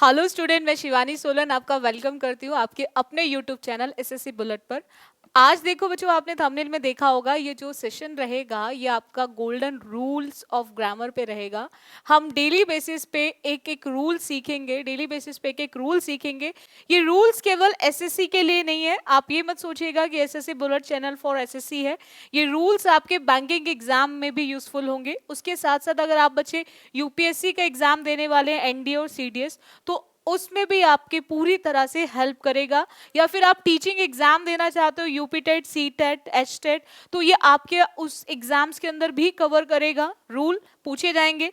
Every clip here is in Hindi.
हेलो स्टूडेंट, मैं शिवानी सोलन आपका वेलकम करती हूँ आपके अपने यूट्यूब चैनल एसएससी बुलेट पर। आज देखो बच्चों, आपने थंबनेल में देखा होगा ये जो सेशन रहेगा ये आपका गोल्डन रूल्स ऑफ ग्रामर पे रहेगा। हम डेली बेसिस पे एक एक रूल सीखेंगे, डेली बेसिस पे एक एक रूल सीखेंगे। ये रूल्स केवल एसएससी के लिए नहीं है, आप ये मत सोचिएगा कि SSC bullet channel for SSC है। ये रूल्स आपके बैंकिंग एग्जाम में भी यूजफुल होंगे। उसके साथ साथ अगर आप बच्चे यूपीएससी का एग्जाम देने वाले हैं, एनडीए और सीडीएस, तो उसमें भी आपकी पूरी तरह से हेल्प करेगा। या फिर आप टीचिंग एग्जाम देना चाहते हो, UP TET, C TET, H TET, तो ये आपके उस एग्जाम्स के अंदर भी कवर करेगा। रूल पूछे जाएंगे।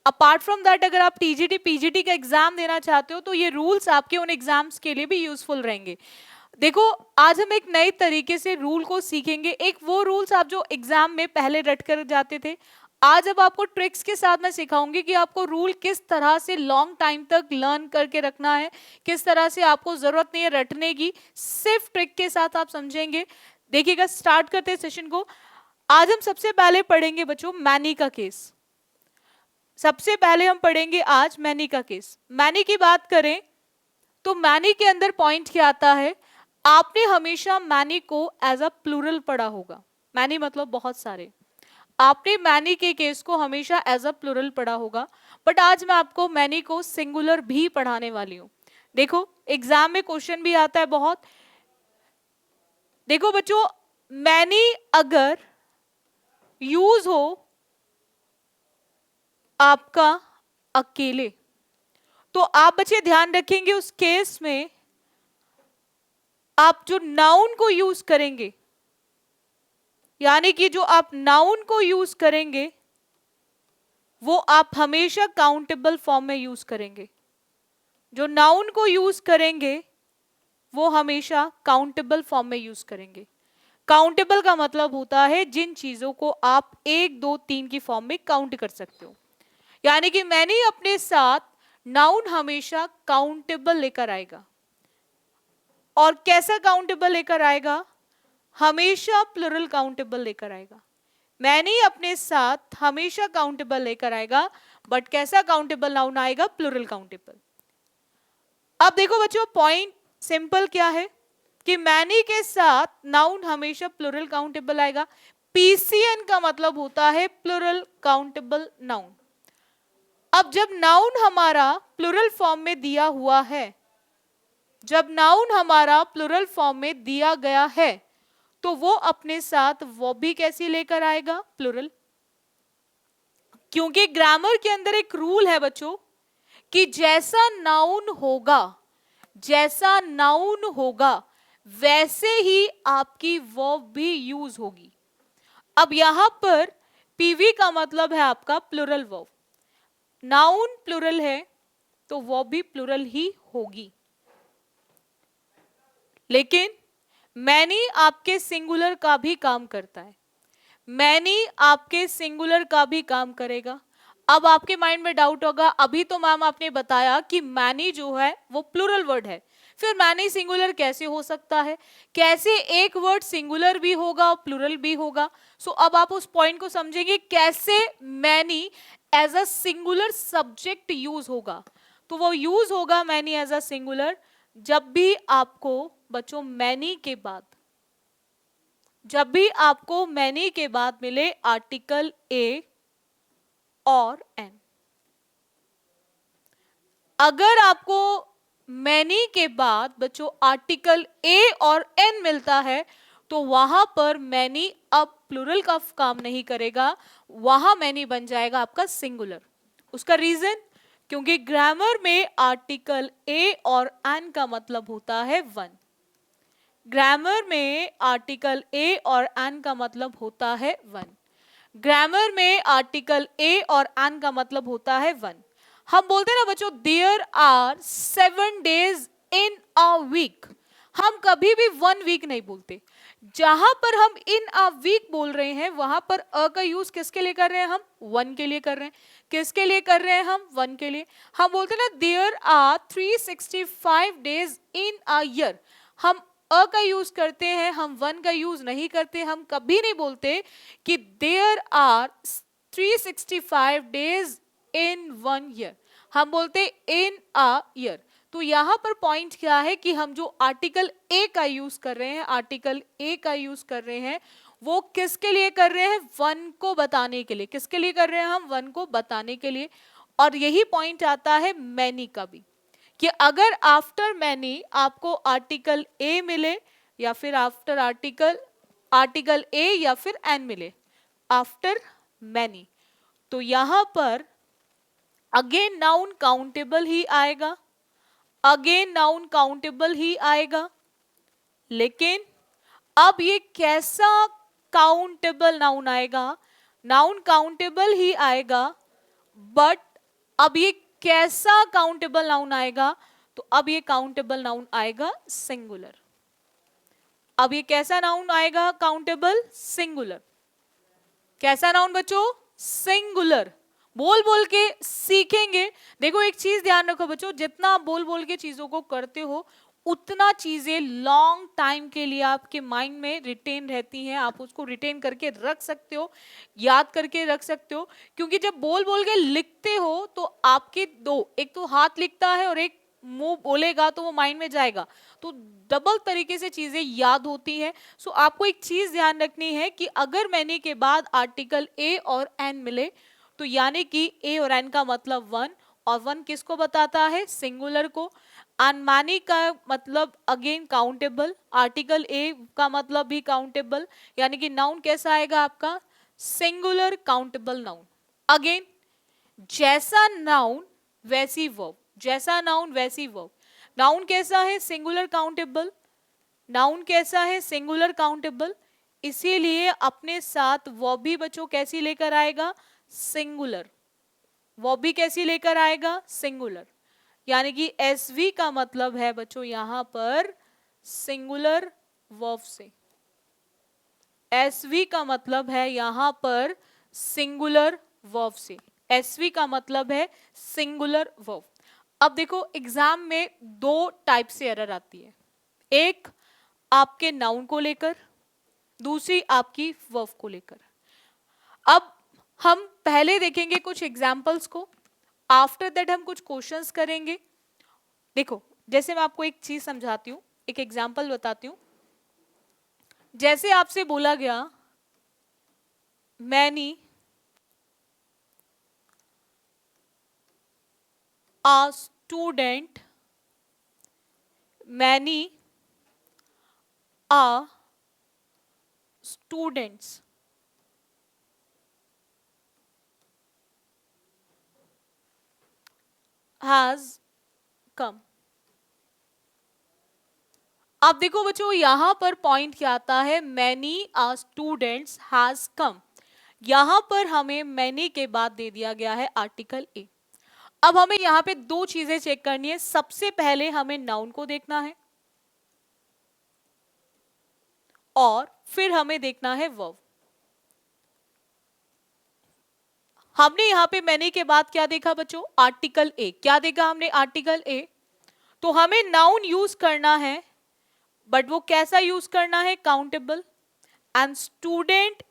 अपार्ट फ्रॉम दैट, अगर आप टीजीटी पीजीटी का एग्जाम देना चाहते हो तो ये रूल्स आपके उन एग्जाम्स के लिए भी यूजफुल रहेंगे। देखो, आज हम एक नए तरीके से रूल को सीखेंगे। एक वो रूल्स आप जो एग्जाम में पहले रट कर जाते थे, आज अब आपको ट्रिक्स के साथ मैं सिखाऊंगी कि आपको रूल किस तरह से लॉन्ग टाइम तक लर्न करके रखना है, किस तरह से आपको जरूरत नहीं है रटने की, सिर्फ ट्रिक के साथ आप समझेंगे। देखिएगा, स्टार्ट करते हैं सेशन को। आज हम सबसे पहले पढ़ेंगे बच्चों मैनी का केस। सबसे पहले हम पढ़ेंगे आज मैनी का केस। मैनी की बात करें तो मैनी के अंदर पॉइंट क्या आता है, आपने हमेशा मैनी को एज अ प्लूरल पढ़ा होगा। मैनी मतलब बहुत सारे। आपने मैनी के केस को हमेशा एज अ प्लूरल पढ़ा होगा, बट आज मैं आपको मैनी को सिंगुलर भी पढ़ाने वाली हूं। देखो, एग्जाम में क्वेश्चन भी आता है बहुत। देखो बच्चों, मैनी अगर यूज हो आपका अकेले, तो आप बच्चे ध्यान रखेंगे उस केस में आप जो नाउन को यूज करेंगे, यानी कि जो आप नाउन को यूज करेंगे वो आप हमेशा काउंटेबल फॉर्म में यूज करेंगे। जो नाउन को यूज करेंगे वो हमेशा काउंटेबल फॉर्म में यूज करेंगे। काउंटेबल का मतलब होता है जिन चीजों को आप 1, 2, 3 की फॉर्म में काउंट कर सकते हो। यानी कि मैंने अपने साथ नाउन हमेशा काउंटेबल लेकर आएगा। और कैसा काउंटेबल लेकर आएगा? हमेशा प्लुरल काउंटेबल लेकर आएगा। मैंने अपने साथ हमेशा काउंटेबल लेकर आएगा, बट कैसा काउंटेबल नाउन आएगा? Plural countable. अब देखो बच्चों, पॉइंट सिंपल क्या है कि मैनी के साथ नाउन हमेशा प्लुरल काउंटेबल आएगा। पीसीएन का मतलब होता है प्लुरल काउंटेबल नाउन। अब जब नाउन हमारा प्लुरल फॉर्म में दिया हुआ है, जब नाउन हमारा प्लुरल फॉर्म में दिया गया है, तो वो अपने साथ वो भी कैसी लेकर आएगा? प्लुरल। क्योंकि ग्रामर के अंदर एक रूल है बच्चों कि जैसा नाउन होगा, जैसा नाउन होगा वैसे ही आपकी वर्ब भी यूज होगी। अब यहां पर पीवी का मतलब है आपका प्लुरल वर्ब। नाउन प्लुरल है तो वर्ब भी प्लुरल ही होगी। लेकिन मैनी आपके सिंगुलर का भी काम करता है। मैनी आपके सिंगुलर का भी काम करेगा। अब आपके माइंड में डाउट होगा, अभी तो मैम आपने बताया कि मैनी जो है वो प्लुरल वर्ड है, फिर मैनी सिंगुलर कैसे हो सकता है? कैसे एक वर्ड सिंगुलर भी होगा और प्लुरल भी होगा? सो अब आप उस पॉइंट को समझेंगे कैसे many as a singular subject use होगा। तो वो यूज होगा मैनी एज अ सिंगुलर जब भी आपको बच्चों मैनी के बाद, जब भी आपको मैनी के बाद मिले आर्टिकल ए और एन। अगर आपको मैनी के बाद बच्चों आर्टिकल ए और एन मिलता है तो वहां पर मैनी अब प्लुरल का काम नहीं करेगा, वहां मैनी बन जाएगा आपका सिंगुलर। उसका रीजन, क्योंकि ग्रामर में आर्टिकल ए और एन का मतलब होता है वन। ग्रामर में आर्टिकल ए और एन का मतलब होता है वन। ग्रामर में आर्टिकल ए और एन का मतलब होता है वन। हम बोलते हैं ना बच्चों, there are 7 days in a week. हम कभी भी 1 week नहीं बोलते। जहां पर हम इन अ वीक बोल रहे हैं वहां पर अ का यूज किसके लिए कर रहे हैं? हम वन के लिए कर रहे हैं। किसके लिए कर रहे हैं? हम वन के लिए। हम बोलते हैं ना, there are 365 days in a year. हम अ का यूज करते हैं, हम वन का यूज नहीं करते। हम कभी नहीं बोलते कि there are 365 days in 1 year। हम बोलते इन अ ईयर। तो यहां पर पॉइंट क्या है कि हम जो आर्टिकल ए का यूज कर रहे हैं, आर्टिकल ए का यूज कर रहे हैं, वो किसके लिए कर रहे हैं? वन को बताने के लिए। किसके लिए कर रहे हैं हम? वन को बताने के लिए। और यही पॉइंट आता है मैनी का भी, कि अगर आफ्टर मैनी आपको आर्टिकल ए मिले या फिर आफ्टर आर्टिकल ए या फिर एन मिले, आफ्टर मैनी, तो यहां पर अगेन नाउन काउंटेबल ही आएगा, अगेन नाउन काउंटेबल ही आएगा। लेकिन अब ये कैसा काउंटेबल नाउन आएगा? नाउन काउंटेबल ही आएगा, बट अब ये कैसा काउंटेबल नाउन आएगा? तो अब ये काउंटेबल नाउन आएगा सिंगुलर। अब ये कैसा नाउन आएगा? Countable singular. कैसा नाउन बच्चों? सिंगुलर। बोल बोल के सीखेंगे। देखो एक चीज ध्यान रखो बच्चों, जितना आप बोल बोल के चीजों को करते हो उतना चीजें लॉन्ग टाइम के लिए आपके माइंड में रिटेन रहती हैं। आप उसको रिटेन करके रख सकते हो, याद करके रख सकते हो। क्योंकि जब बोल बोल के लिखते हो तो आपके दो, एक तो हाथ लिखता है और एक मुंह बोलेगा, तो वो माइंड में जाएगा, तो डबल तरीके से चीजें याद होती हैं। सो आपको एक चीज ध्यान रखनी है कि अगर मैंने के बाद आर्टिकल ए और एन मिले, तो यानी कि ए और एन का मतलब वन, और वन किसको बताता है? सिंगुलर को। अनमानी का मतलब अगेन काउंटेबल, आर्टिकल ए का मतलब भी काउंटेबल, यानी कि नाउन कैसा आएगा आपका? Singular countable noun. अगेन जैसा नाउन वैसी वर्ब, जैसा नाउन वैसी वर्ब। नाउन कैसा है? Singular countable. नाउन कैसा है? Singular countable. इसीलिए अपने साथ वर्ब भी बच्चों कैसी लेकर आएगा? सिंगुलर। वर्ब भी कैसी लेकर आएगा? सिंगुलर। यानी कि एसवी का मतलब है बच्चों यहां पर सिंगुलर वर्ब से। एसवी का मतलब है यहां पर सिंगुलर वर्ब से। एसवी का मतलब है सिंगुलर वर्ब। अब देखो एग्जाम में दो टाइप से एरर आती है, एक आपके नाउन को लेकर, दूसरी आपकी वर्ब को लेकर। अब हम पहले देखेंगे कुछ एग्जाम्पल्स को, आफ्टर दैट हम कुछ क्वेश्चंस करेंगे। देखो जैसे मैं आपको एक चीज समझाती हूँ, एक एग्जाम्पल बताती हूँ। जैसे आपसे बोला गया many a student, many are students has come। अब देखो बच्चों यहां पर पॉइंट क्या आता है? Many a students has come. यहां पर हमें मैनी के बाद दे दिया गया है आर्टिकल ए। अब हमें यहां पे दो चीजें चेक करनी है। सबसे पहले हमें नाउन को देखना है और फिर हमें देखना है वर्ब। हमने यहां पे मैनी के बाद क्या देखा बच्चों? Article a. क्या देखा हमने? Article a. तो हमें नाउन यूज करना है, बट वो कैसा यूज करना है? काउंटेबल। एंड स्टूडेंट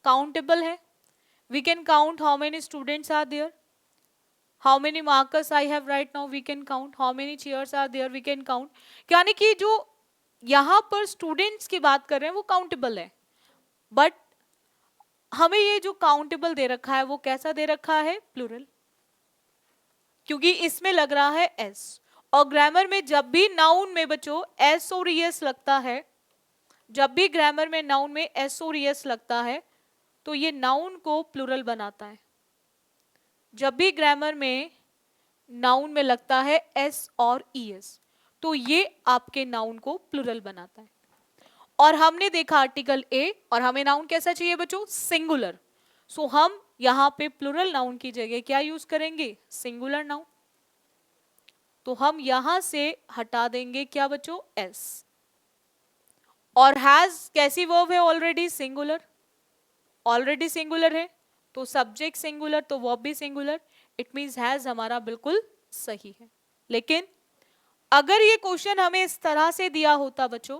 काउंटेबल है। We can count how many students are there, how many markers I have right now, we can count how many chairs are there, we can count. यानी कि जो यहां पर स्टूडेंट्स की बात कर रहे हैं वो काउंटेबल है, बट हमें ये जो काउंटेबल दे रखा है वो कैसा दे रखा है? प्लूरल, क्योंकि इसमें लग रहा है एस। और ग्रामर में जब भी नाउन में बच्चों एस और एस लगता है, जब भी ग्रामर में नाउन में एस और एस लगता है तो ये नाउन को प्लूरल बनाता है। जब भी ग्रामर में नाउन में लगता है एस और ईएस तो ये आपके नाउन को प्लूरल बनाता है। और हमने देखा आर्टिकल ए, और हमें नाउन कैसा चाहिए बच्चों? सिंगुलर। सो हम यहां पे प्लूरल नाउन की जगह क्या यूज करेंगे? Singular noun. तो हम यहां से हटा देंगे क्या बच्चों? एस। और हैज कैसी वर्ब है? ऑलरेडी सिंगुलर, ऑलरेडी सिंगुलर है, तो सब्जेक्ट सिंगुलर तो वर्ब भी सिंगुलर। इट मींस हैज हमारा बिल्कुल सही है। लेकिन अगर ये क्वेश्चन हमें इस तरह से दिया होता बच्चों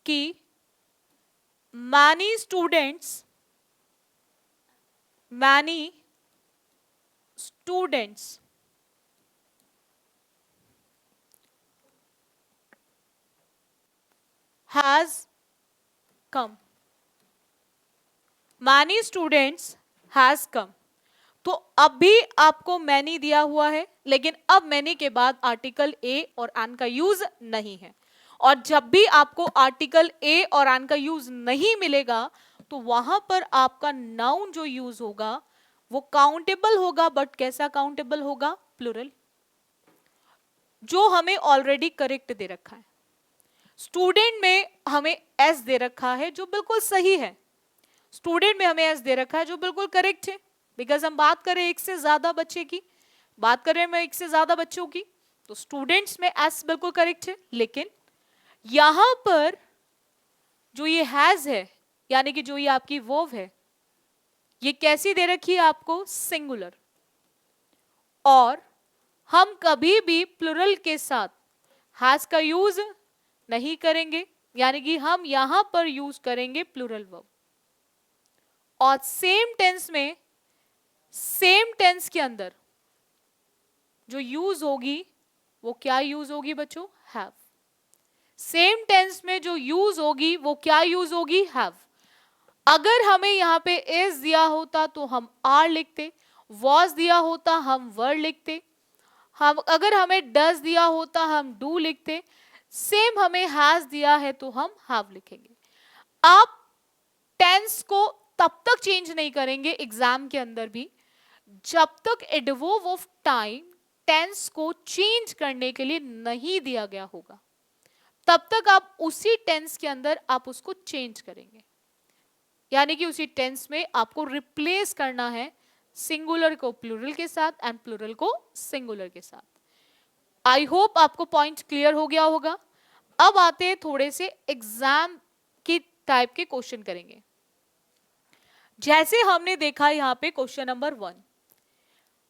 कि many students students has come, many students has कम। तो अभी आपको मैनी दिया हुआ है, लेकिन अब मैनी के बाद आर्टिकल ए और एन का यूज नहीं है। और जब भी आपको आर्टिकल ए और एन का यूज नहीं मिलेगा तो वहां पर आपका नाउन जो यूज होगा वो काउंटेबल होगा, बट कैसा काउंटेबल होगा? प्लूरल, जो हमें ऑलरेडी करेक्ट दे रखा है। स्टूडेंट में हमें एस दे रखा है जो बिल्कुल सही है, स्टूडेंट में हमें एस दे रखा है जो बिल्कुल करेक्ट है, बिकॉज हम बात करें एक से ज्यादा बच्चे की, बात करें मैं एक से ज्यादा बच्चों की, तो स्टूडेंट्स में एस बिल्कुल करेक्ट है। लेकिन यहां पर जो ये हैज है, यानी कि जो ये आपकी वर्ब है, ये कैसी दे रखी है आपको? सिंगुलर। और हम कभी भी प्लुरल के साथ हैज का यूज नहीं करेंगे, यानी कि हम यहां पर यूज करेंगे प्लुरल वर्ब। और सेम टेंस में, सेम टेंस के अंदर जो यूज होगी वो क्या यूज होगी बच्चों? हैव। सेम टेंस में जो यूज होगी वो क्या यूज होगी? हैव। अगर हमें यहां पे इज दिया होता तो हम आर लिखते, वॉज दिया होता हम वर लिखते, हम अगर हमें डज दिया होता हम डू लिखते, सेम हमें हैज दिया है तो हम हैव लिखेंगे। आप टेंस को तब तक चेंज नहीं करेंगे एग्जाम के अंदर भी जब तक एडवर्ब ऑफ टाइम टेंस को चेंज करने के लिए नहीं दिया गया होगा, तब तक आप उसी टेंस के अंदर आप उसको चेंज करेंगे, यानी कि उसी टेंस में आपको रिप्लेस करना है सिंगुलर को प्लूरल के साथ एंड प्लूरल को सिंगुलर के साथ। आई होप आपको पॉइंट क्लियर हो गया होगा। अब आते हैं थोड़े से एग्जाम की टाइप के क्वेश्चन करेंगे। जैसे हमने देखा यहाँ पे क्वेश्चन नंबर 1,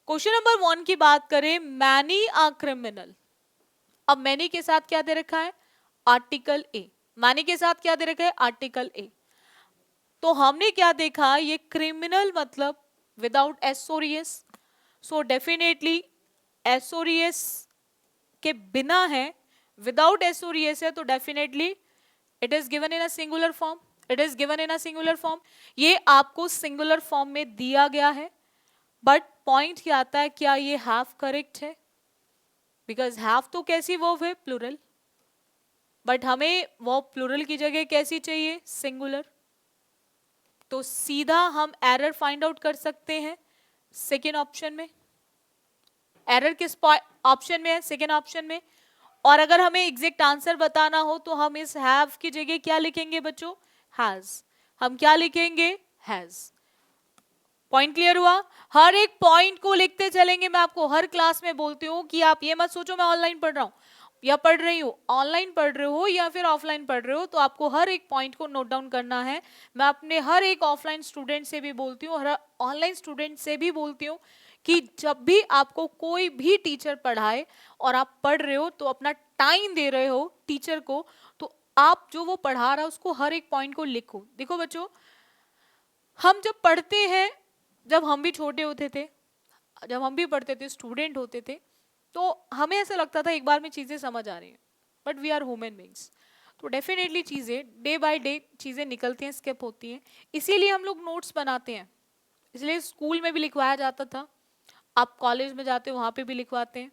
क्वेश्चन नंबर 1 की बात करें, मैनी आर क्रिमिनल। अब मैनी के साथ क्या दे रखा है? Article a. मैनी के साथ क्या दे रखा है? Article a. तो हमने क्या देखा? ये क्रिमिनल मतलब विदाउट एसोरियस, सो डेफिनेटली एसोरियस के बिना है, विदाउट एसोरियस है, तो definitely it is given in a singular form, it is given in a singular form. ये आपको सिंगुलर फॉर्म में दिया गया है, बट पॉइंट क्या आता है, क्या ये हैव करेक्ट है? बिकॉज हैव तो कैसी वर्ब है? प्लूरल, बट हमें वो प्लूरल की जगह कैसी चाहिए? सिंगुलर। तो सीधा हम एरर फाइंड आउट कर सकते हैं सेकेंड ऑप्शन में। एरर किस ऑप्शन में है? सेकेंड ऑप्शन में। और अगर हमें एग्जैक्ट आंसर बताना हो तो हम इस हैव की जगह क्या लिखेंगे बच्चों? हैज। हम क्या लिखेंगे? हैज। पॉइंट क्लियर हुआ? हर एक पॉइंट को लिखते चलेंगे। मैं आपको हर क्लास में बोलती हूँ कि आप ये मत सोचो मैं ऑनलाइन पढ़ रहा हूँ या पढ़ रही हूँ, ऑनलाइन पढ़ रहे हो या फिर ऑफलाइन पढ़ रहे हो, तो आपको हर एक पॉइंट को नोट डाउन करना है। मैं अपने हर एक ऑफलाइन स्टूडेंट से भी बोलती हूँ, हर ऑनलाइन स्टूडेंट से भी बोलती हूँ कि जब भी आपको कोई भी टीचर पढ़ाए और आप पढ़ रहे हो तो अपना टाइम दे रहे हो टीचर को, तो आप जो वो पढ़ा रहा है उसको हर एक पॉइंट को लिखो। देखो बच्चों, हम जब पढ़ते हैं, जब हम भी छोटे होते थे, जब हम भी पढ़ते थे, स्टूडेंट होते थे, तो हमें ऐसा लगता था एक बार में चीज़ें समझ आ रही हैं, but we are human beings, तो डेफिनेटली चीज़ें डे बाय डे चीज़ें निकलती हैं, स्किप होती हैं, इसीलिए हम लोग नोट्स बनाते हैं। इसलिए स्कूल में भी लिखवाया जाता था, आप कॉलेज में जाते हो वहाँ पे भी लिखवाते हैं,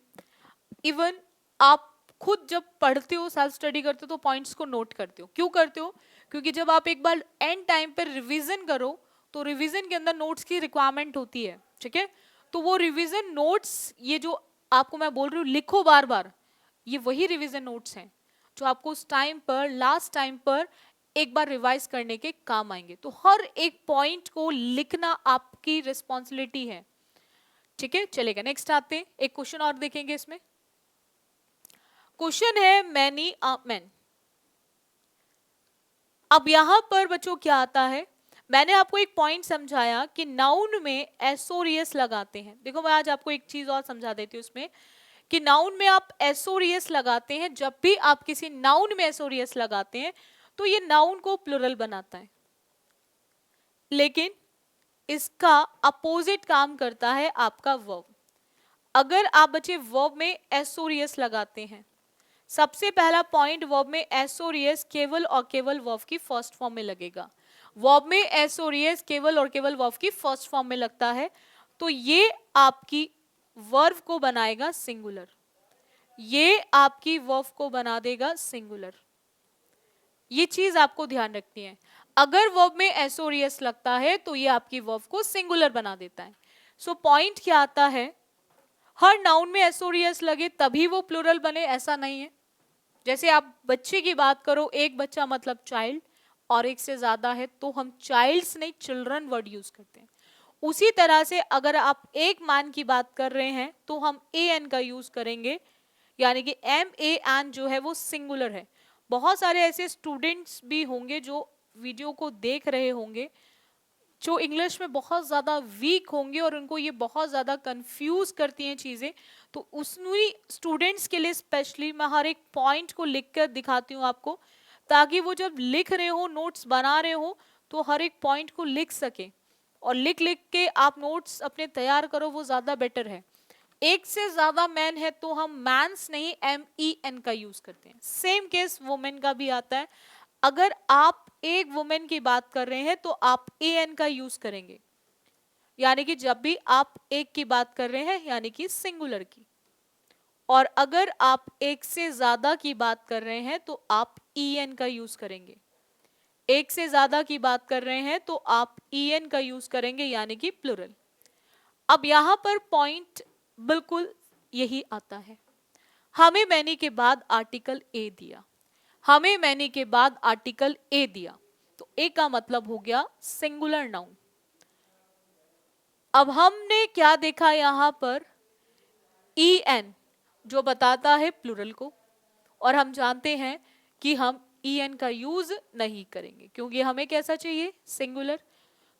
इवन आप खुद जब पढ़ते हो, सेल्फ स्टडी करते हो, तो पॉइंट्स को नोट करते हो। क्यों करते हो? क्योंकि जब आप एक बार एंड टाइम पर रिवीजन करो तो रिवीजन के अंदर नोट्स की रिक्वायरमेंट होती है, ठीक है? तो वो रिवीजन नोट्स, ये जो आपको मैं बोल रही हूँ लिखो बार बार, ये वही रिवीजन नोट्स हैं जो आपको उस टाइम पर, लास्ट टाइम पर एक बार रिवाइज करने के काम आएंगे। तो हर एक पॉइंट को लिखना आपकी रिस्पॉन्सिबिलिटी है, ठीक है? चलेगा, नेक्स्ट आते हैं, एक क्वेश्चन और देखेंगे इसमें। क्वेश्चन है मैनी मैन। अब यहां पर बच्चों क्या आता है, मैंने आपको एक पॉइंट समझाया कि नाउन में एसोरियस लगाते हैं। देखो मैं आज आपको एक चीज और समझा देती हूँ उसमें, कि नाउन में आप एसोरियस लगाते हैं। जब भी आप किसी नाउन में एसोरियस लगाते हैं तो ये नाउन को प्लुरल बनाता है, लेकिन इसका अपोजिट काम करता है आपका वर्ब। अगर आप बच्चे वर्ब में एस और एस लगाते हैं, सबसे पहला पॉइंट वर्ब में एस और एस केवल और केवल वर्ब की फर्स्ट फॉर्म में लगेगा। वर्ब में एस और एस केवल और केवल वर्ब की फर्स्ट फॉर्म में लगता है, तो ये आपकी वर्ब को बनाएगा सिंगुलर, ये आपकी वर्ब को बना देगा सिंगुलर। ये चीज आपको ध्यान रखनी है। अगर वर्ब में एस और एस लगता है तो ये आपकी वर्ब को सिंगुलर बना देता है। सो पॉइंट क्या आता है, हर नाउन में एस और एस लगे तभी वो प्लूरल बने, ऐसा नहीं है। जैसे आप बच्चे की बात करो, एक बच्चा मतलब चाइल्ड, और एक से ज्यादा है तो हम चाइल्ड्स नहीं चिल्ड्रन वर्ड यूज करते हैं। उसी तरह से अगर आप एक मैन की बात कर रहे हैं तो हम ए एन का यूज करेंगे, यानी कि एम ए एन जो है वो सिंगुलर है। बहुत सारे ऐसे स्टूडेंट्स भी होंगे जो वीडियो को देख रहे होंगे जो इंग्लिश में बहुत ज़्यादा वीक होंगे और उनको ये बहुत ज़्यादा कंफ्यूज करती हैं चीज़ें, तो उन्हीं स्टूडेंट्स के लिए स्पेशली मैं हर एक पॉइंट को लिख कर दिखाती हूँ आपको, ताकि वो जब लिख रहे हो, नोट्स बना रहे हो, तो हर एक पॉइंट को लिख सके और लिख लिख के आप नोट्स अपने तैयार करो, वो ज़्यादा बेटर है। एक से ज़्यादा मैन है तो हम मैंस नहीं एम ई एन का यूज़ करते हैं। सेम केस वुमेन का भी आता है। अगर आप एक वुमेन की बात कर रहे हैं तो आप ए एन का यूज करेंगे, यानी कि जब भी आप एक की बात कर रहे हैं यानी कि सिंगुलर की। और अगर आप एक से ज्यादा की बात कर रहे हैं तो आप ई एन का यूज करेंगे। एक से ज्यादा की बात कर रहे हैं तो आप ई एन का यूज करेंगे, यानी कि प्लुरल। अब यहां पर पॉइंट बिल्कुल यही आता है, हमें मैनी के बाद आर्टिकल ए दिया, हमें मैनी के बाद आर्टिकल ए दिया, तो ए का मतलब हो गया सिंगुलर नाउन। अब हमने क्या देखा यहां पर, ई एन जो बताता है प्लूरल को, और हम जानते हैं कि हम ई एन का यूज नहीं करेंगे क्योंकि हमें कैसा चाहिए, सिंगुलर।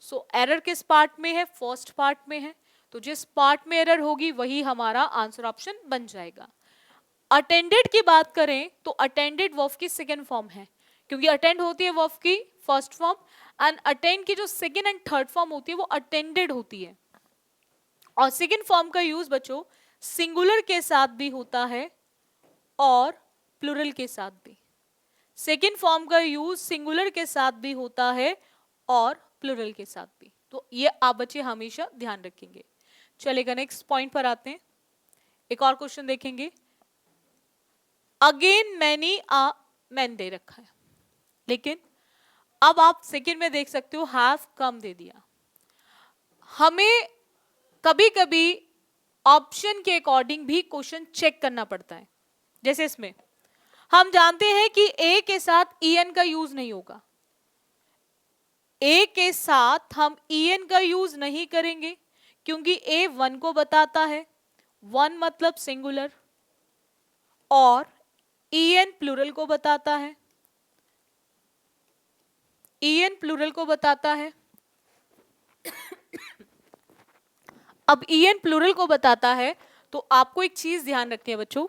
सो एरर किस पार्ट में है, फर्स्ट पार्ट में है, तो जिस पार्ट में एरर होगी वही हमारा आंसर ऑप्शन बन जाएगा। अटेंडेड की बात करें तो अटेंडेड वर्ब की सेकेंड फॉर्म है, क्योंकि अटेंड होती है वर्ब की फर्स्ट फॉर्म, एंड अटेंड की जो सेकेंड एंड थर्ड फॉर्म होती है वो अटेंडेड होती है। और सेकेंड फॉर्म का यूज बच्चों सिंगुलर के साथ भी होता है और प्लूरल के साथ भी। सेकेंड फॉर्म का यूज सिंगुलर के साथ भी होता है और प्लूरल के साथ भी, तो ये आप बच्चे हमेशा ध्यान रखेंगे। चलेगा, नेक्स्ट पॉइंट पर आते हैं। एक और क्वेश्चन देखेंगे, again many uh man they रखा है, लेकिन अब आप सेकंड में देख सकते हो हैव कम दे दिया। हमें कभी कभी ऑप्शन के अकॉर्डिंग भी क्वेश्चन चेक करना पड़ता है। जैसे इसमें हम जानते हैं कि ए के साथ ई एन का यूज नहीं होगा, ए के साथ हम ई एन का यूज नहीं करेंगे क्योंकि ए वन को बताता है, वन मतलब सिंगुलर, और ई एन प्लूरल को बताता है, ई एन प्लूरल को बताता है। अब ई एन प्लूरल को बताता है तो आपको एक चीज ध्यान रखनी है बच्चों,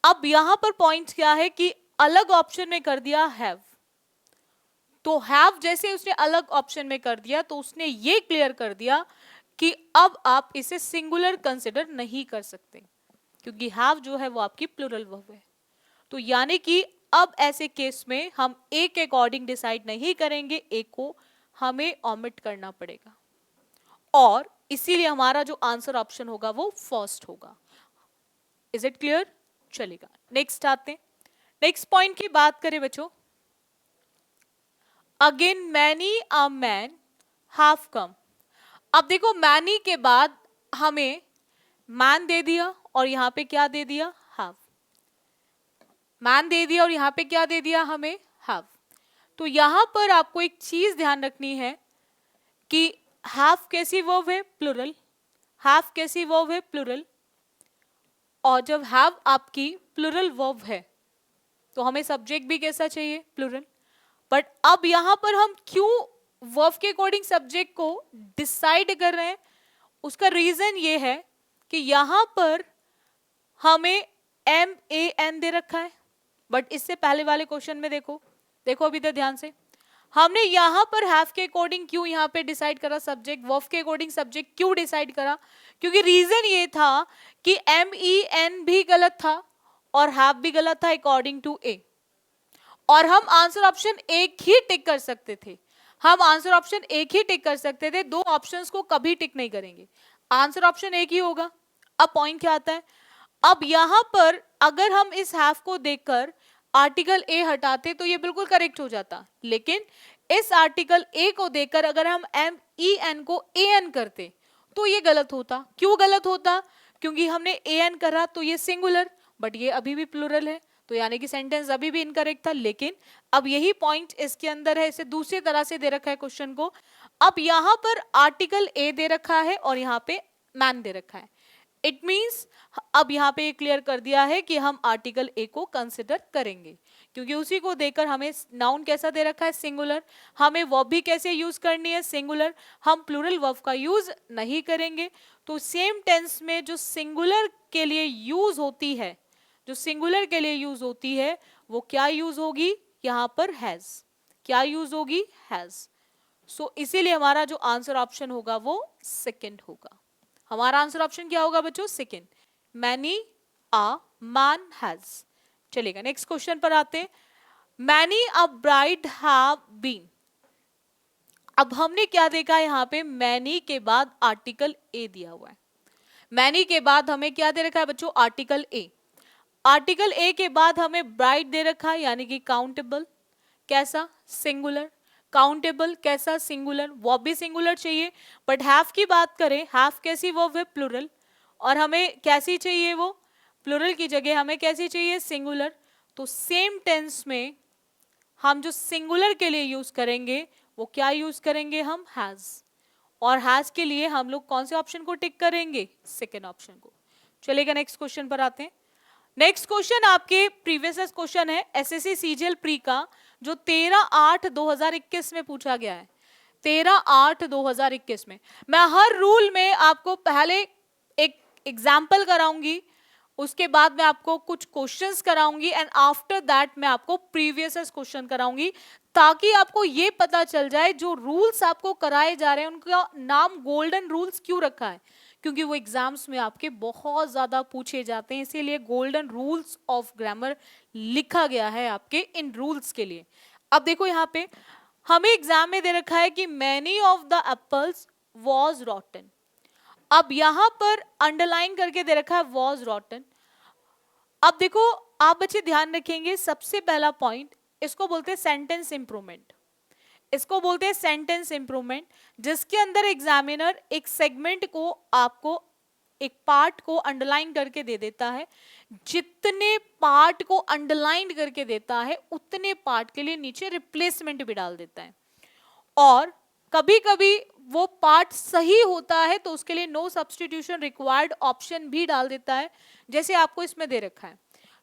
अब यहां पर पॉइंट क्या है कि अलग ऑप्शन में कर दिया हैव, तो हैव जैसे उसने अलग ऑप्शन में कर दिया तो उसने ये क्लियर कर दिया कि अब आप इसे सिंगुलर कंसिडर नहीं कर सकते क्योंकि हैव जो है वो आपकी प्लूरल वर्ब है। तो यानी कि अब ऐसे केस में हम ए के अकॉर्डिंग डिसाइड नहीं करेंगे, ए को हमें ऑमिट करना पड़ेगा और इसीलिए हमारा जो आंसर ऑप्शन होगा वो फर्स्ट होगा। Is it clear? चलेगा, नेक्स्ट आते हैं। नेक्स्ट पॉइंट की बात करें बच्चों, again many a man have come. अब देखो मैनी के बाद हमें मैन दे दिया और यहां पे क्या दे दिया, हैव। मैन दे दिया और यहां पे क्या दे दिया हमें, हैव। तो यहां पर आपको एक चीज ध्यान रखनी है कि हैव कैसी वर्ब है, प्लूरल। हैव कैसी वर्ब है, प्लूरल। और जब हैव आपकी प्लूरल वर्ब है तो हमें सब्जेक्ट भी कैसा चाहिए, प्लूरल। बट अब यहां पर हम क्यों वर्ब के अकॉर्डिंग सब्जेक्ट को डिसाइड कर रहे हैं, उसका रीजन ये है कि यहां पर हमें एम ए एन दे रखा है, बट इससे पहले वाले क्वेश्चन में देखो, देखो अभी तक ध्यान से, हमने यहाँ पर हैव के अकॉर्डिंग क्यों यहाँ पे डिसाइड करा सब्जेक्ट, वर्ब के अकॉर्डिंग सब्जेक्ट क्यों डिसाइड करा, क्योंकि रीजन ये था कि MEN भी गलत था और हैव भी गलत था अकॉर्डिंग टू ए, और हम आंसर ऑप्शन एक ही टिक कर सकते थे, हम आंसर ऑप्शन एक ही टिक कर सकते थे, दो ऑप्शंस को कभी टिक नहीं करेंगे, आंसर ऑप्शन एक ही होगा। अब पॉइंट क्या आता है, अब यहां पर अगर हम इस हैव को देखकर आर्टिकल ए हटाते तो ये बिल्कुल करेक्ट हो जाता, लेकिन इस आर्टिकल ए को देखकर अगर हम MEN को AN करते तो ये गलत होता। क्यों गलत होता, क्योंकि हमने AN करा तो ये सिंगुलर, बट ये अभी भी प्लूरल है, तो यानी कि सेंटेंस अभी भी इनकरेक्ट था। लेकिन अब यही पॉइंट इसके अंदर है, इसे दूसरी तरह से दे रखा है क्वेश्चन को। अब यहां पर आर्टिकल ए दे रखा है और यहाँ पे मैन दे रखा है, इट मींस अब यहाँ पे क्लियर कर दिया है कि हम आर्टिकल ए को कंसिडर करेंगे, क्योंकि उसी को देकर हमें नाउन कैसा दे रखा है, सिंगुलर, हमें वर्ब भी कैसे यूज करनी है, सिंगुलर, हम प्लूरल वर्ब का यूज नहीं करेंगे। तो सेम टेंस में जो सिंगुलर के लिए यूज होती है, जो सिंगुलर के लिए यूज होती है वो क्या यूज होगी, यहाँ पर हैज, क्या यूज होगी, हैज। सो इसीलिए हमारा जो आंसर ऑप्शन होगा वो सेकंड होगा। हमारा आंसर ऑप्शन क्या होगा बच्चों, second, many a man has. चलेगा, नेक्स्ट क्वेश्चन पर आते हैं। Many a bride have been, अब हमने क्या देखा यहाँ पे, मैनी के बाद आर्टिकल ए दिया हुआ है, मैनी के बाद हमें क्या दे रखा है बच्चों, आर्टिकल ए, आर्टिकल ए के बाद हमें ब्राइड दे रखा है, यानी कि काउंटेबल, कैसा, सिंगुलर, काउंटेबल कैसा, सिंगुलर, वर्ब भी सिंगुलर चाहिए, बट हैव की बात करें, हैव कैसी वर्ब है, प्लूरल, और हमें कैसी चाहिए वो, प्लूरल की जगह हमें कैसी चाहिए, सिंगुलर। तो सेम टेंस में हम जो सिंगुलर के लिए यूज करेंगे वो क्या यूज करेंगे, हम हैज, और हैज के लिए हम लोग कौन से ऑप्शन को टिक करेंगे, सेकेंड ऑप्शन को। चलेगा, नेक्स्ट क्वेश्चन पर आते हैं। नेक्स्ट क्वेश्चन आपके प्रीवियस क्वेश्चन है एसएससी सीजीएल प्री का, जो 13/8/2021 में पूछा गया है, 13/8/2021 में। मैं हर रूल में आपको पहले एक एग्जाम्पल कराऊंगी, उसके बाद मैं आपको कुछ क्वेश्चंस कराऊंगी, एंड आफ्टर दैट मैं आपको प्रीवियस क्वेश्चन कराऊंगी, ताकि आपको ये पता चल जाए जो रूल्स आपको कराए जा रहे हैं उनका नाम गोल्डन रूल्स क्यों रखा है, क्योंकि वो एग्जाम्स में आपके बहुत ज्यादा पूछे जाते हैं, इसीलिए गोल्डन रूल्स ऑफ ग्रामर लिखा गया है आपके इन रूल्स के लिए। अब देखो यहाँ पे हमें एग्जाम में दे रखा है कि many of the apples was रॉटन, अब यहां पर अंडरलाइन करके दे रखा है वॉज रॉटन। अब देखो आप बच्चे ध्यान रखेंगे, सबसे पहला पॉइंट, इसको बोलते हैं सेंटेंस इंप्रूवमेंट, इसको बोलते हैं सेंटेंस इंप्रूवमेंट, जिसके अंदर एग्जामिनर एक सेगमेंट को आपको एक पार्ट को अंडरलाइन करके दे देता है, जितने पार्ट को अंडरलाइन करके देता है उतने पार्ट के लिए नीचे रिप्लेसमेंट भी डाल देता है, और कभी कभी वो पार्ट सही होता है तो उसके लिए नो सब्स्टिट्यूशन रिक्वायर्ड ऑप्शन भी डाल देता है, जैसे आपको इसमें दे रखा है,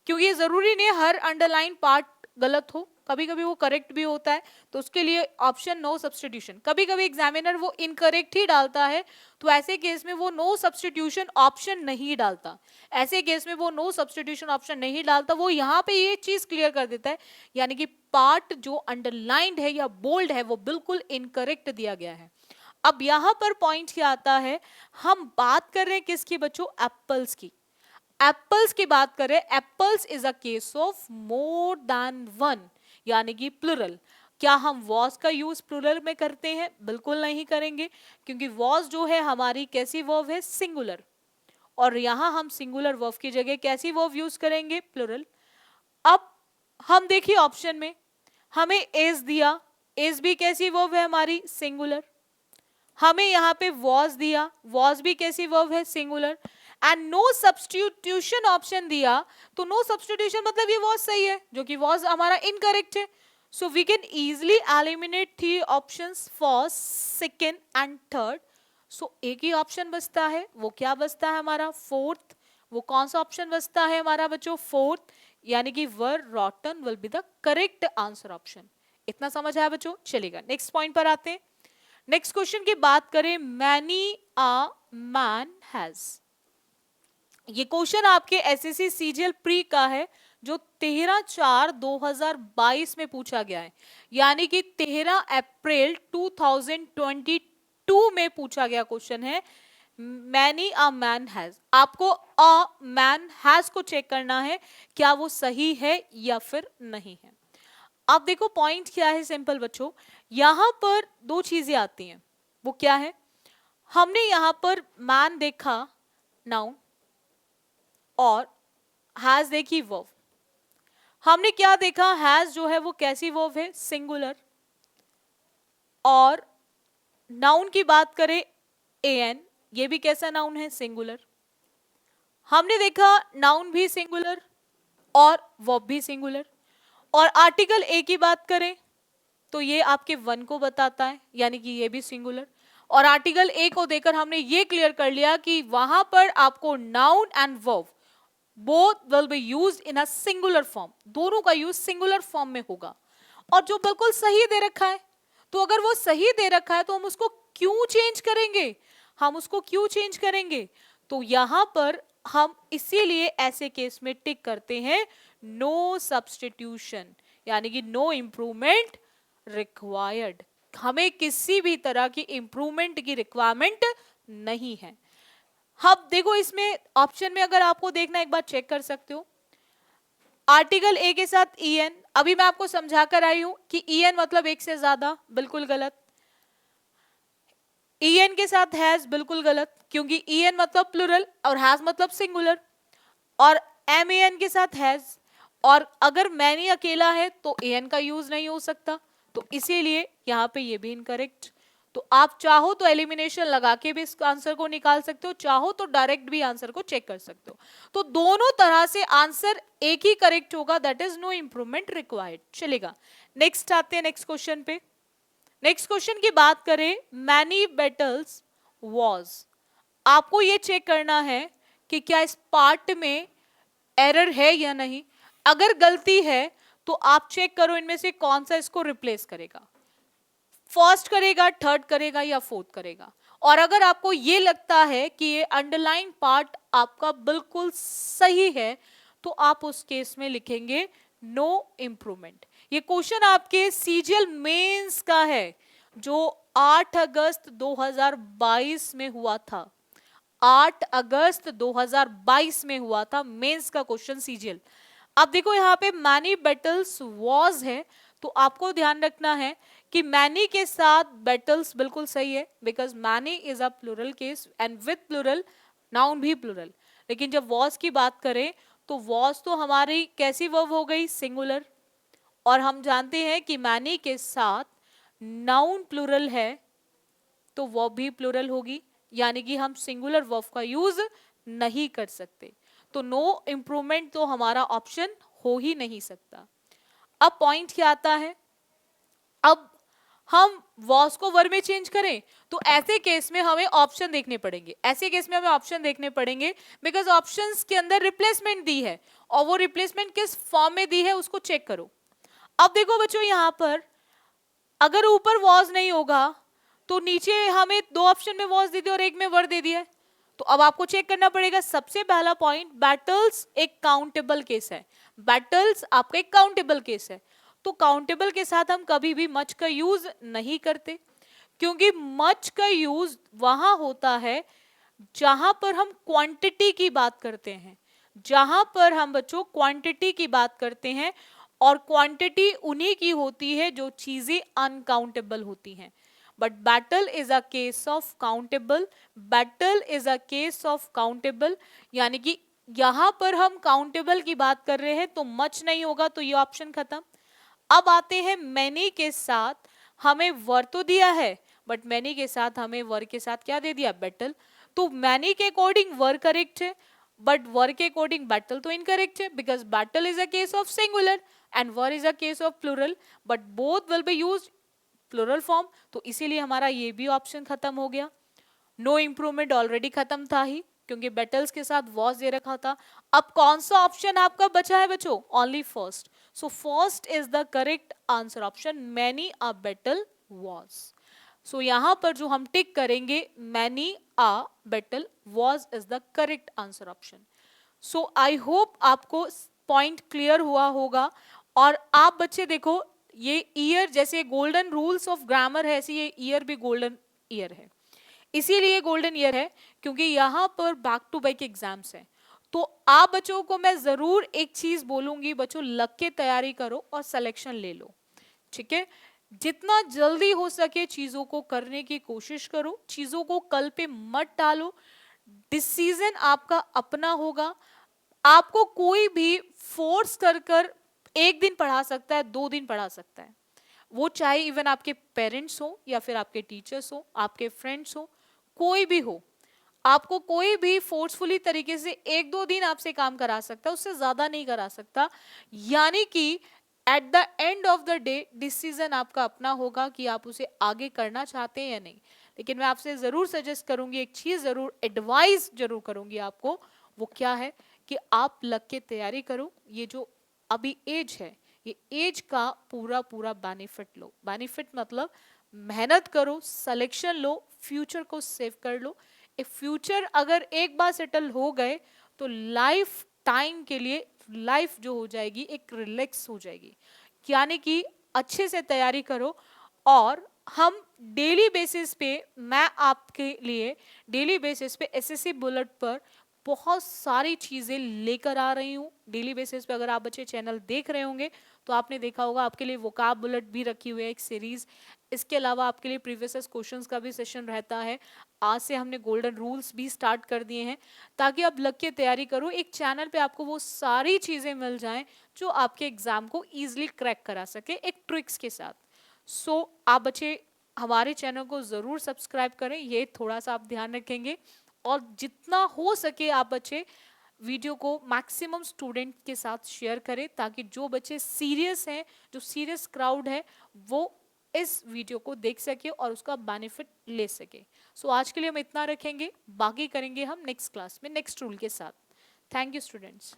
क्योंकि ये जरूरी नहीं हर अंडरलाइन पार्ट गलत हो, कभी कभी वो करेक्ट भी होता है, तो उसके लिए ऑप्शन नो सब्स्टिट्यूशन, कभी कभी एग्जामिनर वो इनकरेक्ट ही डालता है, तो ऐसे केस में वो नो सब्स्टिट्यूशन ऑप्शन नहीं डालता, ऐसे केस में वो नो सब्स्टिट्यूशन ऑप्शन नहीं डालता, वो यहाँ पे ये चीज क्लियर कर देता है, यानी कि पार्ट जो अंडरलाइंड है या बोल्ड है वो बिल्कुल इनकरेक्ट दिया गया है। अब यहां पर पॉइंट क्या आता है, हम बात कर रहे हैं किसकी बच्चों, एप्पल्स की, एप्पल्स की बात करें, apples is a case of more than one, यानी कि प्लूरल। क्या हम वॉज का यूज प्लूरल में करते हैं, बिल्कुल नहीं करेंगे, क्योंकि वॉज जो है हमारी कैसी वर्ब है, सिंगुलर, और यहां हम सिंगुलर वर्ब की जगह कैसी वर्ब यूज करेंगे, प्लूरल। अब हम देखिए ऑप्शन में हमें एज दिया, एज भी कैसी वर्ब है हमारी, सिंगुलर, हमें यहाँ पे वॉज दिया, वॉज भी कैसी वर्ब है, singular, and no substitution option दिया, तो नो सब्स्टिट्यूशन मतलब ये वॉज सही है, जो कि वॉज हमारा इनकरेक्ट है, so we can easily eliminate 3 options, first, second and third. So एक ही ऑप्शन बचता है, वो क्या बचता है हमारा, फोर्थ, वो कौन सा ऑप्शन बचता है हमारा बच्चों, फोर्थ, यानी कि were written will be the correct answer option. इतना समझ आया बच्चों, चलेगा नेक्स्ट पॉइंट पर आते हैं। नेक्स्ट क्वेश्चन की बात करें, मैनी अ मैन हैज, ये क्वेश्चन आपके एसएससी सीजीएल प्री का है, जो 13/4/2022 में पूछा गया है, यानी कि 13 अप्रैल 2022 में पूछा गया क्वेश्चन है। मैनी अ मैन हैज, आपको अ मैन हैज को चेक करना है क्या वो सही है या फिर नहीं है। अब देखो पॉइंट क्या है, सिंपल बच्चों, यहां पर दो चीजें आती हैं। वो क्या है, हमने यहां पर मैन देखा नाउन और हैज देखी वर्ब। हमने क्या देखा, हैज जो है वो कैसी वर्ब है, सिंगुलर। और नाउन की बात करें एन, ये भी कैसा नाउन है, सिंगुलर। हमने देखा नाउन भी सिंगुलर और वर्ब भी सिंगुलर। और आर्टिकल ए की बात करें तो ये आपके वन को बताता है, यानी कि ये भी सिंगुलर। और आर्टिकल ए को देकर हमने ये क्लियर कर लिया कि वहां पर आपको noun and verb both will be used in a singular form, दोनों का यूज सिंगुलर फॉर्म में होगा। और जो बिल्कुल सही दे रखा है, तो अगर वो सही दे रखा है तो हम उसको क्यों चेंज करेंगे, हम उसको क्यों चेंज करेंगे। तो यहां पर हम इसीलिए ऐसे केस में टिक करते हैं नो सब्स्टिट्यूशन, यानी कि नो इंप्रूवमेंट रिक्वायर्ड, हमें किसी भी तरह की इंप्रूवमेंट की रिक्वायरमेंट नहीं है। अब देखो इसमें ऑप्शन में अगर आपको देखना, एक बार चेक कर सकते हो। आर्टिकल ए के साथ ईएन, अभी मैं आपको समझा कर आई हूं कि ईएन मतलब एक से ज्यादा, बिल्कुल गलत। ईएन के साथ हैज, बिल्कुल गलत, क्योंकि ईएन मतलब प्लुरल और हैज मतलब सिंगुलर। और एम ए एन के साथ हैज, और अगर मैनी अकेला है तो एन का यूज नहीं हो सकता, तो इसीलिए यहां पे ये भी इनकरेक्ट। तो आप चाहो तो एलिमिनेशन लगा के भी इस आंसर को निकाल सकते हो, चाहो तो डायरेक्ट भी आंसर को चेक कर सकते हो। तो दोनों तरह से आंसर एक ही करेक्ट होगा, that is no improvement required. चलेगा, नेक्स्ट आते हैं नेक्स्ट क्वेश्चन पे। नेक्स्ट क्वेश्चन की बात करें, मैनी बैटल्स वॉज, आपको ये चेक करना है कि क्या इस पार्ट में एरर है या नहीं। अगर गलती है तो आप चेक करो इनमें से कौन सा इसको रिप्लेस करेगा, फर्स्ट करेगा, थर्ड करेगा या फोर्थ करेगा। और अगर आपको ये लगता है कि ये अंडरलाइन पार्ट आपका बिल्कुल सही है, तो आप उस केस में लिखेंगे नो इंप्रूवमेंट। ये क्वेश्चन आपके सीजीएल मेंस का है, जो 8 अगस्त 2022 में हुआ था। 8 अगस्त 2022 में हुआ था मेंस का क्वेश्चन सीजीएल। अब देखो यहाँ पे मैनी बैटल्स वॉज है, तो आपको ध्यान रखना है कि मैनी के साथ बैटल्स बिल्कुल सही है, because many is a plural case and with plural noun भी प्लूरल। लेकिन जब वॉज की बात करें तो वॉज तो हमारी कैसी वर्ब हो गई, सिंगुलर। और हम जानते हैं कि मैनी के साथ नाउन प्लूरल है तो वर्ब भी प्लूरल होगी, यानी कि हम सिंगुलर वर्ब का यूज नहीं कर सकते। तो नो इंप्रूवमेंट तो हमारा ऑप्शन हो ही नहीं सकता। अब पॉइंट क्या आता है, अब हम वॉज को वर्ब में चेंज करें तो ऐसे केस में हमें ऑप्शन देखने पड़ेंगे, ऐसे केस में हमें ऑप्शन देखने पड़ेंगे, बिकॉज ऑप्शंस के अंदर रिप्लेसमेंट दी है और वो रिप्लेसमेंट किस फॉर्म में दी है उसको चेक करो। अब देखो बच्चों, यहां पर अगर ऊपर वॉज नहीं होगा तो नीचे हमें दो ऑप्शन में वॉज दे दी और एक में वर दे दिया है। तो अब आपको चेक करना पड़ेगा। सबसे पहला पॉइंट, बैटल्स एक काउंटेबल केस है, बैटल्स आपका एक काउंटेबल केस है। तो काउंटेबल के साथ हम कभी भी मच का यूज नहीं करते, क्योंकि मच का यूज वहां होता है जहां पर हम क्वांटिटी की बात करते हैं, जहां पर हम बच्चों क्वांटिटी की बात करते हैं। और क्वांटिटी उन्हीं की होती है जो चीजें अनकाउंटेबल होती हैं। But battle is a case of countable, battle is a case of countable, यानी कि यहां पर हम काउंटेबल की बात कर रहे हैं तो मच नहीं होगा, तो ये ऑप्शन खत्म। अब आते हैं मैनी के साथ, हमें वर तो दिया है बट मैनी के साथ हमें वर के साथ क्या दे दिया, बैटल। तो मैनी के अकॉर्डिंग वर करेक्ट है, बट वर के अकॉर्डिंग बैटल तो इनकरेक्ट है, because battle is a case of singular and were is a case of plural, but both will be used plural form. तो इसीलिए हमारा ये भी ऑप्शन खत्म हो गया। नो इंप्रूवमेंट ऑलरेडी खत्म था ही, क्योंकि बैटल्स के साथ वॉज दे रखा था। अब कौन सा ऑप्शन आपका बचा है बच्चों, only first. So first is the correct answer option, many a battle was. So यहां पर जो हम टिक करेंगे, many a battle was is the correct answer option. So I hope आपको पॉइंट क्लियर हुआ होगा। और आप बच्चे देखो, ये ईयर जैसे गोल्डन रूल्स ऑफ ग्रामर है, ऐसे ये ईयर भी गोल्डन ईयर है। इसीलिए गोल्डन ईयर है क्योंकि यहाँ पर बैक टू बैक एग्जाम्स हैं। तो आप बच्चों को मैं जरूर एक चीज बोलूंगी, बच्चों लग के तैयारी करो और सिलेक्शन ले लो, ठीक है। जितना जल्दी हो सके चीजों को करने की कोशिश करो, चीजों को कल पे मत डालो। डिसीजन आपका अपना होगा। आपको कोई भी फोर्स कर कर एक दिन पढ़ा सकता है, 2 दिन पढ़ा सकता है, वो चाहे इवन आपके पेरेंट्स हो या फिर आपके टीचर्स हो, आपके फ्रेंड्स हो, कोई भी हो। आपको कोई भी फोर्सफुली तरीके से 1-2 दिन आपसे काम करा सकता है, उससे ज्यादा नहीं करा सकता। यानी कि at the end of the day decision आपका अपना होगा कि आप उसे आगे करना चाहते हैं या नहीं। लेकिन मैं आपसे जरूर सजेस्ट करूंगी, एक चीज जरूर एडवाइस जरूर करूंगी आपको, वो क्या है कि आप लग के तैयारी करो। ये जो अभी एज है, ये एज का पूरा पूरा बेनिफिट लो। बेनिफिट मतलब मेहनत करो, सिलेक्शन लो, फ्यूचर को सेव कर लो। एक फ्यूचर अगर एक बार सेटल हो गए तो लाइफ टाइम के लिए लाइफ जो हो जाएगी एक रिलैक्स हो जाएगी। यानी कि अच्छे से तैयारी करो। और हम डेली बेसिस पे, मैं आपके लिए डेली बेसिस पे एसएससी बुलेट पर बहुत सारी चीजें लेकर आ रही हूँ। डेली बेसिस पे अगर आप बच्चे चैनल देख रहे होंगे तो आपने देखा होगा आपके लिए वोकाब बुलेट भी रखी हुई है एक सीरीज। इसके अलावा आपके लिए प्रीवियस क्वेश्चंस का भी सेशन रहता है। आज से हमने गोल्डन रूल्स भी स्टार्ट कर दिए हैं ताकि आप लग के तैयारी करो। एक चैनल पे आपको वो सारी चीजें मिल जाएं जो आपके एग्जाम को इजीली क्रैक करा सके एक ट्रिक्स के साथ। सो आप बच्चे हमारे चैनल को जरूर सब्सक्राइब करें, ये थोड़ा सा आप ध्यान रखेंगे। और जितना हो सके आप बच्चे वीडियो को मैक्सिमम स्टूडेंट के साथ शेयर करें ताकि जो बच्चे सीरियस हैं, जो सीरियस क्राउड है, वो इस वीडियो को देख सके और उसका बेनिफिट ले सके। सो आज के लिए हम इतना रखेंगे, बाकी करेंगे हम नेक्स्ट क्लास में नेक्स्ट रूल के साथ। Thank you students.